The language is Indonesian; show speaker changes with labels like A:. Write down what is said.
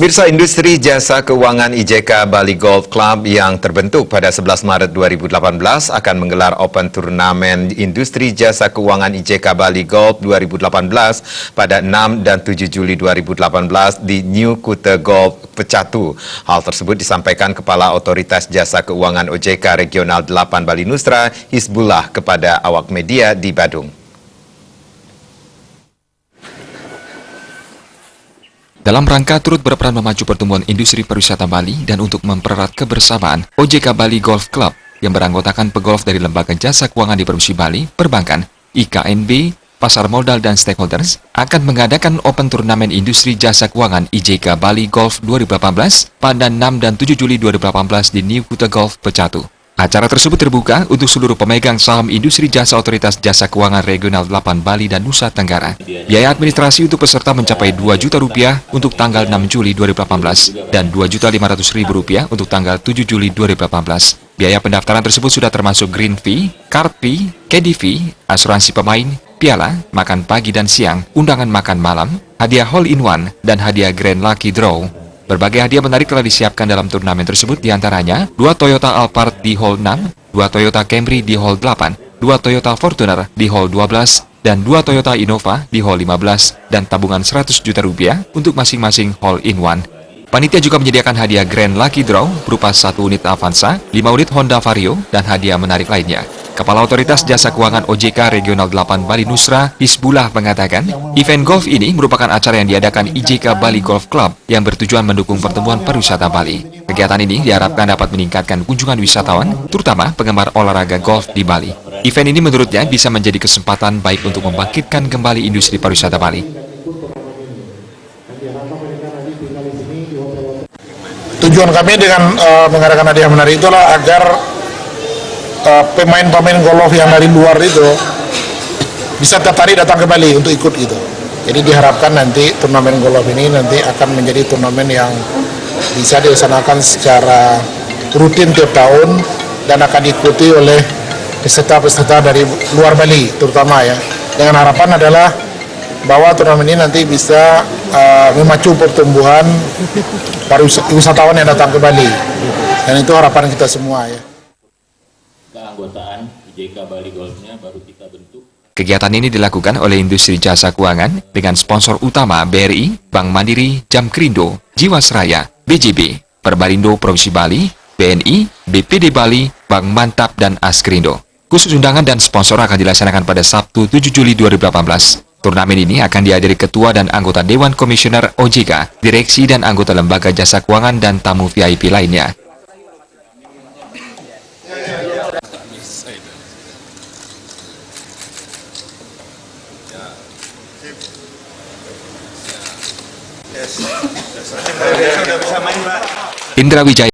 A: Pemirsa, industri jasa keuangan IJK Bali Golf Club yang terbentuk pada 11 Maret 2018 akan menggelar Open Turnamen Industri Jasa Keuangan IJK Bali Golf 2018 pada 6 dan 7 Juli 2018 di New Kuta Golf Pecatu. Hal tersebut disampaikan Kepala Otoritas Jasa Keuangan OJK Regional 8 Bali Nusra, Hizbullah, kepada awak media di Badung.
B: Dalam rangka turut berperan memacu pertumbuhan industri pariwisata Bali dan untuk mempererat kebersamaan, OJK Bali Golf Club yang beranggotakan pegolf dari lembaga jasa keuangan di Provinsi Bali, perbankan, IKNB, pasar modal dan stakeholders akan mengadakan Open Turnamen Industri Jasa Keuangan IJK Bali Golf 2018 pada 6 dan 7 Juli 2018 di New Kuta Golf Pecatu. Acara tersebut terbuka untuk seluruh pemegang saham industri jasa Otoritas Jasa Keuangan Regional 8 Bali dan Nusa Tenggara. Biaya administrasi untuk peserta mencapai Rp2 juta untuk tanggal 6 Juli 2018 dan Rp2.500.000 untuk tanggal 7 Juli 2018. Biaya pendaftaran tersebut sudah termasuk green fee, card fee, caddy fee, asuransi pemain, piala, makan pagi dan siang, undangan makan malam, hadiah hole-in-one, dan hadiah Grand Lucky Draw. Berbagai hadiah menarik telah disiapkan dalam turnamen tersebut, diantaranya 2 Toyota Alphard di hole 6, 2 Toyota Camry di hole 8, 2 Toyota Fortuner di hole 12, dan 2 Toyota Innova di hole 15, dan tabungan Rp100 juta untuk masing-masing hole-in-one. Panitia juga menyediakan hadiah Grand Lucky Draw berupa 1 unit Avanza, 5 unit Honda Vario, dan hadiah menarik lainnya. Kepala Otoritas Jasa Keuangan OJK Regional 8 Bali Nusra, Hizbullah, mengatakan, event golf ini merupakan acara yang diadakan IJK Bali Golf Club yang bertujuan mendukung pertumbuhan pariwisata Bali. Kegiatan ini diharapkan dapat meningkatkan kunjungan wisatawan, terutama penggemar olahraga golf di Bali. Event ini menurutnya bisa menjadi kesempatan baik untuk membangkitkan kembali industri pariwisata Bali.
C: Tujuan kami dengan mengadakan hadiah menarik itulah agar pemain-pemain golf yang dari luar itu bisa tertarik datang ke Bali untuk ikut gitu. Jadi diharapkan nanti turnamen golf ini nanti akan menjadi turnamen yang bisa dilaksanakan secara rutin tiap tahun dan akan diikuti oleh peserta-peserta dari luar Bali terutama ya. Dengan harapan adalah bahwa turnamen ini nanti bisa memacu pertumbuhan wisatawan yang datang ke Bali. Dan itu harapan kita semua ya.
D: Keanggotaan IJK Bali Golfnya baru kita bentuk.
B: Kegiatan ini dilakukan oleh industri jasa keuangan dengan sponsor utama BRI, Bank Mandiri, Jamkrindo, Jiwasraya, BJB, Perbalindo Provinsi Bali, BNI, BPD Bali, Bank Mantap, dan Askrindo. Khusus undangan dan sponsor akan dilaksanakan pada Sabtu 7 Juli 2018. Turnamen ini akan dihadiri ketua dan anggota Dewan Komisioner OJK, direksi dan anggota lembaga jasa keuangan dan tamu VIP lainnya. Indra Wijaya.